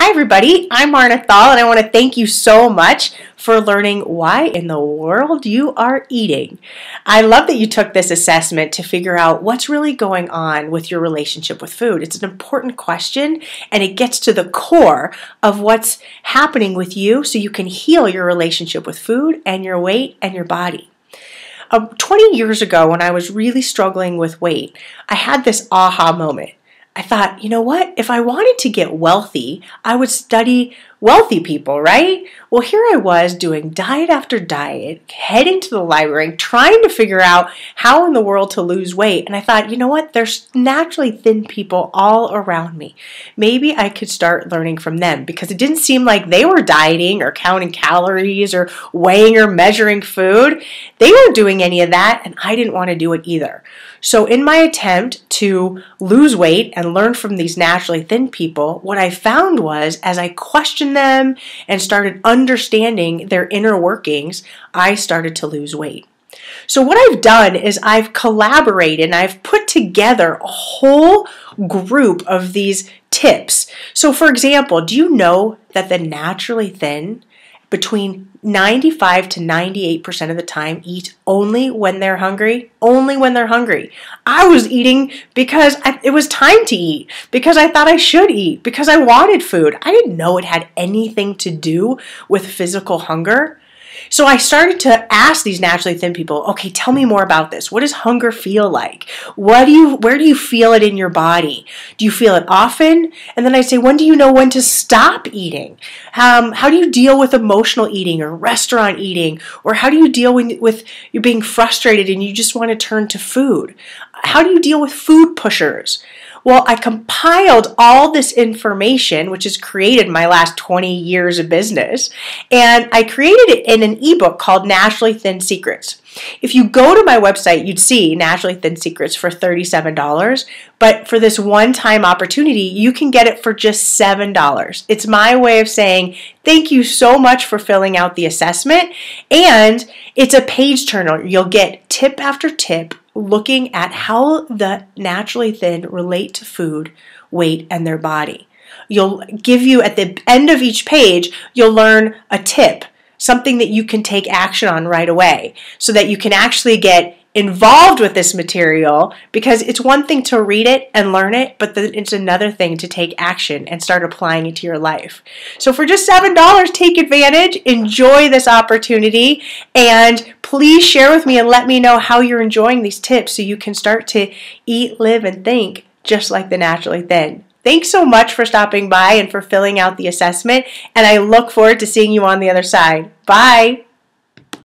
Hi everybody, I'm Marna Thal and I want to thank you so much for learning why in the world you are eating. I love that you took this assessment to figure out what's really going on with your relationship with food. It's an important question and it gets to the core of what's happening with you so you can heal your relationship with food and your weight and your body. 20 years ago when I was really struggling with weight, I had this aha moment. I thought, you know what? If I wanted to get wealthy, I would study wealthy people, right? Well, here I was doing diet after diet, heading to the library, trying to figure out how in the world to lose weight. And I thought, you know what? There's naturally thin people all around me. Maybe I could start learning from them because it didn't seem like they were dieting or counting calories or weighing or measuring food. They weren't doing any of that, and I didn't want to do it either. So in my attempt to lose weight and learn from these naturally thin people, what I found was as I questioned them and started understanding their inner workings, I started to lose weight. So what I've done is I've collaborated and I've put together a whole group of these tips. So for example, do you know that the naturally thin between 95 to 98% of the time eat only when they're hungry? Only when they're hungry. I was eating because it was time to eat, because I thought I should eat, because I wanted food. I didn't know it had anything to do with physical hunger. So I started to ask these naturally thin people, okay, tell me more about this. What does hunger feel like? Where do you feel it in your body? Do you feel it often? And then I say, when do you know when to stop eating? How do you deal with emotional eating or restaurant eating? Or how do you deal with you being frustrated and you just want to turn to food? How do you deal with food pushers? Well, I compiled all this information, which has created my last 20 years of business, and I created it in an ebook called Naturally Thin Secrets. If you go to my website, you'd see Naturally Thin Secrets for $37, but for this one-time opportunity, you can get it for just $7. It's my way of saying thank you so much for filling out the assessment, and it's a page turner. You'll get tip after tip looking at how the naturally thin relate to food, weight, and their body. You'll give you, at the end of each page, you'll learn a tip, something that you can take action on right away so that you can actually get involved with this material, because it's one thing to read it and learn it, but it's another thing to take action and start applying it to your life. So for just $7, take advantage, enjoy this opportunity, and please share with me and let me know how you're enjoying these tips so you can start to eat, live, and think just like the naturally thin. Thanks so much for stopping by and for filling out the assessment, and I look forward to seeing you on the other side. Bye!